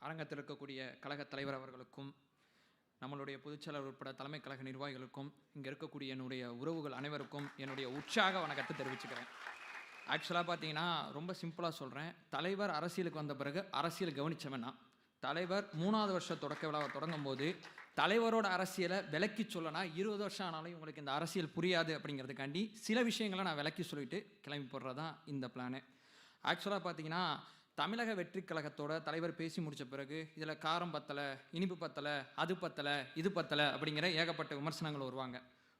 அரங்கத்தில் இருக்கக்கூடிய கழக தலைவர் அவர்களுக்கும் நம்மளுடைய பொதுச்செயலாளர் உட்பட தலைமை கழக நிர்வாகிகளுக்கும் இங்கே இருக்கக்கூடிய என்னுடைய உறவுகள் அனைவருக்கும் என்னுடைய உற்சாக வணக்கத்தை தெரிவிச்சுக்கிறேன். ஆக்சுவலாக பார்த்தீங்கன்னா ரொம்ப சிம்பிளாக சொல்கிறேன். தலைவர் அரசியலுக்கு வந்த பிறகு அரசியல் கவனித்தவனா தலைவர் 3வது வருஷ தொடக்க விழாவை தொடங்கும் போது தலைவரோட அரசியலை விளக்கி சொல்லனா 20 வருஷம் ஆனாலும் உங்களுக்கு இந்த அரசியல் புரியாது அப்படிங்கிறதுக்காண்டி சில விஷயங்களை நான் விளக்கி சொல்லிட்டு கிளம்பி போடுறதான் இந்த பிளானு. ஆக்சுவலாக பார்த்தீங்கன்னா தமிழக வெற்றி கழகத்தோட தலைவர் பேசி முடித்த பிறகு இதில் காரம் பத்தலை, இனிப்பு பத்தலை, அது பத்தலை, இது பத்தலை அப்படிங்கிற ஏகப்பட்ட விமர்சனங்கள் வருவாங்க.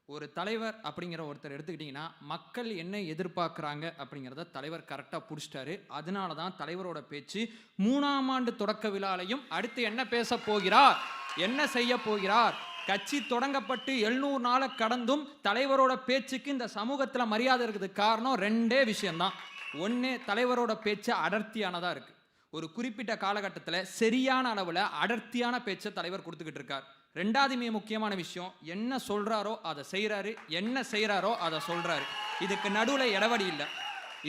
ஒரு தலைவர் அப்படிங்கிற ஒருத்தர் எடுத்துக்கிட்டிங்கன்னா மக்கள் என்ன எதிர்பார்க்குறாங்க அப்படிங்கிறத தலைவர் கரெக்டாக பிடிச்சிட்டாரு. அதனால தான் தலைவரோட பேச்சு 3ஆம் ஆண்டு தொடக்க விழாலையும் அடுத்து என்ன பேச போகிறார், என்ன செய்ய போகிறார், கட்சி தொடங்கப்பட்டு 700 நாளை கடந்தும் தலைவரோட பேச்சுக்கு இந்த சமூகத்தில் மரியாதை இருக்கிறதுக்கு காரணம் 2 விஷயம்தான். ஒன்று, தலைவரோட பேச்சு அடர்த்தியானதாக இருக்குது. ஒரு குறிப்பிட்ட காலகட்டத்தில் சரியான அளவில் அடர்த்தியான பேச்சை தலைவர் கொடுத்துக்கிட்டு இருக்கார். 2வது மிக முக்கியமான விஷயம், என்ன சொல்கிறாரோ அதை செய்கிறாரு, என்ன செய்கிறாரோ அதை சொல்கிறாரு. இதுக்கு நடுவில் இடவடி இல்லை.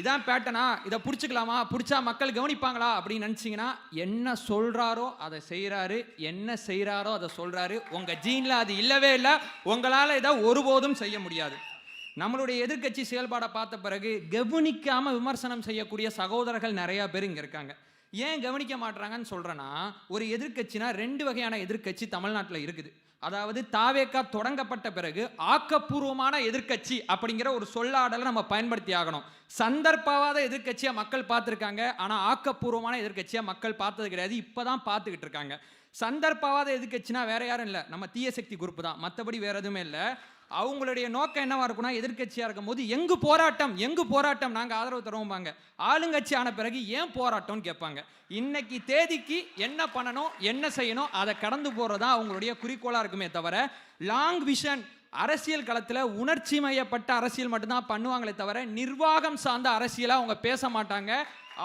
இதான் பேட்டனா, இதை பிடிச்சிக்கலாமா, பிடிச்சா மக்கள் கவனிப்பாங்களா அப்படின்னு நினச்சிங்கன்னா என்ன சொல்கிறாரோ அதை செய்கிறாரு, என்ன செய்கிறாரோ அதை சொல்கிறாரு. உங்கள் ஜீனில் அது இல்லவே இல்லை. உங்களால் இதை ஒருபோதும் செய்ய முடியாது. நம்மளுடைய எதிர்கட்சி செயல்பாடை பார்த்த பிறகு கவனிக்காமல் விமர்சனம் செய்யக்கூடிய சகோதரர்கள் நிறையா பேர் இங்கே இருக்காங்க. ஏன் கவனிக்க மாட்டாங்கன்னு சொல்கிறேன்னா, ஒரு எதிர்கட்சினா 2 வகையான எதிர்கட்சி தமிழ்நாட்டில் இருக்குது. அதாவது தாவேகா தொடங்கப்பட்ட பிறகு ஆக்கப்பூர்வமான எதிர்கட்சி அப்படிங்கிற ஒரு சொல்லாடலை நம்ம பயன்படுத்தி ஆகணும். சந்தர்ப்பவாத எதிர்கட்சியை மக்கள் பார்த்துருக்காங்க, ஆனால் ஆக்கப்பூர்வமான எதிர்கட்சியை மக்கள் பார்த்தது கிடையாது. இப்போ தான் பார்த்துக்கிட்டு இருக்காங்க. சந்தர்ப்பவாத எதிர்கட்சினா வேற யாரும் இல்லை, நம்ம தீய சக்தி குரூப் தான், மற்றபடி வேற எதுவுமே இல்லை. அவங்களுடைய நோக்கம் என்னவா இருக்குன்னா, எதிர்கட்சியாக இருக்கும் போது எங்கு போராட்டம் நாங்கள் ஆதரவு தருவோம்பாங்க. ஆளுங்கட்சி ஆன பிறகு ஏன் போராட்டம்னு கேட்பாங்க. இன்னைக்கு தேதிக்கு என்ன பண்ணணும், என்ன செய்யணும், அதை கடந்து போகிறதா அவங்களுடைய குறிக்கோளாக இருக்குமே தவிர லாங் விஷன் அரசியல் களத்தில் உணர்ச்சி மையப்பட்ட அரசியல் மட்டும்தான் பண்ணுவாங்களே தவிர நிர்வாகம் சார்ந்த அரசியலாக அவங்க பேச மாட்டாங்க.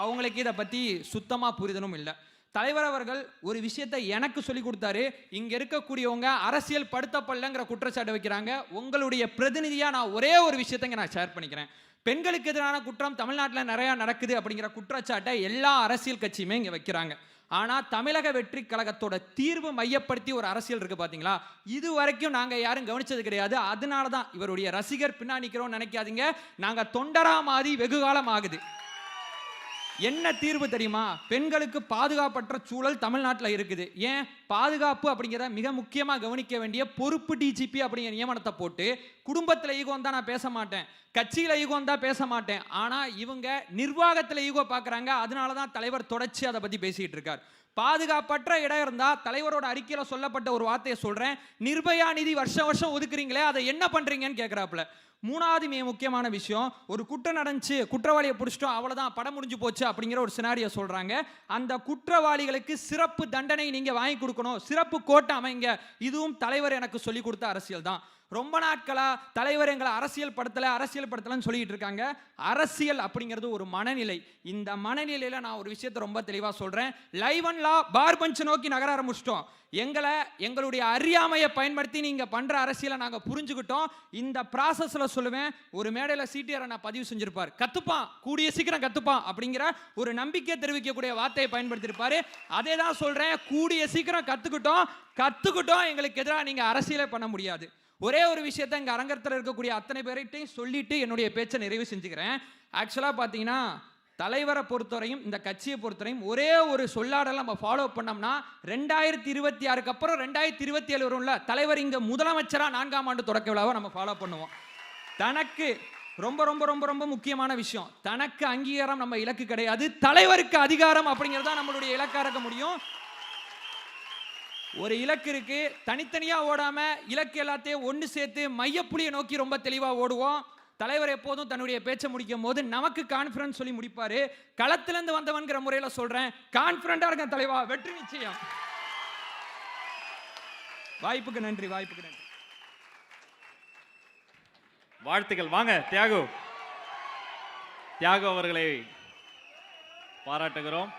அவங்களுக்கு இதை பற்றி சுத்தமாக புரிதலும் இல்லை. தலைவர் அவர்கள் ஒரு விஷயத்தை எனக்கு சொல்லி கொடுத்தாரு. இங்க இருக்கக்கூடியவங்க அரசியல் படுத்தப்படலங்கிற குற்றச்சாட்டு வைக்கிறாங்க. உங்களுடைய பிரதிநிதியா நான் ஒரே ஒரு விஷயத்தை நான் ஷேர் பண்ணிக்கிறேன். பெண்களுக்கு எதிரான குற்றம் தமிழ்நாட்டில் நிறைய நடக்குது அப்படிங்கிற குற்றச்சாட்டை எல்லா அரசியல் கட்சியுமே இங்க வைக்கிறாங்க. ஆனா தமிழக வெற்றி கழகத்தோட தீர்வு மையப்படுத்தி ஒரு அரசியல் இருக்கு பாத்தீங்களா, இது வரைக்கும் நாங்க யாரும் கவனிச்சது கிடையாது. அதனாலதான் இவருடைய ரசிகர் பின்னா நிக்கிறோம் நினைக்காதீங்க. நாங்க தொண்டரா மாறி வெகு காலம் ஆகுது. என்ன தீர்வு தெரியுமா? பெண்களுக்கு பாதுகாப்பற்ற சூழல் தமிழ்நாட்டில் இருக்குது. ஏன் பாதுகாப்பு அப்படிங்கிறத மிக முக்கியமாக கவனிக்க வேண்டிய பொறுப்பு டிஜிபி அப்படிங்கிற நியமனத்தை போட்டு குடும்பத்தில் ஈகோ தான் நான் பேச மாட்டேன், கட்சியில் ஈகோ தான் பேச மாட்டேன், ஆனால் இவங்க நிர்வாகத்தில் ஈகோ பார்க்குறாங்க. அதனால தான் தலைவர் தொடர்ச்சி அதை பற்றி பேசிக்கிட்டு இருக்கார். பாதுகாப்பற்ற இடம் இருந்தால் தலைவரோட அறிக்கையில் சொல்லப்பட்ட ஒரு வார்த்தையை சொல்கிறேன், நிர்பயா நிதி வருஷம் ஒதுக்குறீங்களே அதை என்ன பண்ணுறீங்கன்னு கேட்குறாப்புல. 3வது மிக முக்கியமான விஷயம், ஒரு குற்றம் நடந்துச்சு, குற்றவாளியை பிடிச்சிட்டோம், அவ்வளோதான், படம் முடிஞ்சு போச்சு அப்படிங்கிற ஒரு சினாரியை சொல்கிறாங்க. அந்த குற்றவாளிகளுக்கு சிறப்பு தண்டனை நீங்கள் வாங்கி கொடுக்கணும், சிறப்பு கோட்டை அமைங்க. இதுவும் தலைவர் எனக்கு சொல்லி கொடுத்த அரசியல் தான். ரொம்ப நாட்களா தலைவர் எங்களை அரசியல் படுத்தலைன்னு சொல்லிட்டு இருக்காங்க. அரசியல் அப்படிங்கிறது ஒரு மனநிலை. இந்த மனநிலையில நான் ஒரு விஷயத்தை ரொம்ப தெளிவாக சொல்றேன். லைவ் அண்ட் லா பார் பஞ்ச் நோக்கி நகர ஆரம்பிச்சிட்டோம். எங்களுடைய அறியாமையை பயன்படுத்தி நீங்க பண்ற அரசியலை நாங்க புரிஞ்சுக்கிட்டோம். இந்த ப்ராசஸ்ல சொல்லுவேன், ஒரு மேடையில் சிடிஆர் நான் பதிவு செஞ்சிருப்பார், கத்துப்பான், கூடிய சீக்கிரம் கத்துப்பான் அப்படிங்கிற ஒரு நம்பிக்கை தெரிவிக்கக்கூடிய வார்த்தையை பயன்படுத்தியிருப்பாரு. அதே தான் சொல்றேன், கூடிய சீக்கிரம் கத்துக்கிட்டோம். எங்களுக்கு எதிராக நீங்க அரசியலே பண்ண முடியாது. ஒரே ஒரு விஷயத்தை இங்கே அரங்கத்தில் இருக்கக்கூடிய அத்தனை பேர்கிட்டையும் சொல்லிட்டு என்னுடைய பேச்சை நிறைவு செஞ்சுக்கிறேன். ஆக்சுவலாக பார்த்தீங்கன்னா தலைவரை பொறுத்தவரையும் இந்த கட்சியை பொறுத்தவரையும் ஒரே ஒரு சொல்லாடலை நம்ம ஃபாலோ பண்ணோம்னா 2026 அப்புறம் 2027 வரும்ல, தலைவர் இங்கே முதலமைச்சராக 4ஆம் ஆண்டு தொடக்க விழாவை நம்ம ஃபாலோ பண்ணுவோம். தனக்கு ரொம்ப ரொம்ப ரொம்ப ரொம்ப முக்கியமான விஷயம், தனக்கு அங்கீகாரம் நம்ம இலக்கு கிடையாது, தலைவருக்கு அதிகாரம் அப்படிங்கிறதா நம்மளுடைய இலக்காக இருக்க முடியும். ஒரு இலக்கு இருக்கு, தனித்தனியா ஓடாம இலக்கு எல்லாத்தையும் ஒன்று சேர்த்து மையப்புள்ளியை நோக்கி ரொம்ப தெளிவா ஓடுவோம். தலைவர் எப்போதும் தன்னுடைய பேச்சை முடிக்கும் போது நமக்கு கான்ஃபிடன்ஸ் சொல்லி முடிப்பாரு. களத்திலிருந்து வந்தவன்கிற முறையில் சொல்றேன், கான்ஃபிடண்டா இருக்க தலைவா, வெற்றி நிச்சயம். வாய்ப்புக்கு நன்றி. வாழ்த்துக்கள். வாங்க தியாகு அவர்களை பாராட்டுகிறோம்.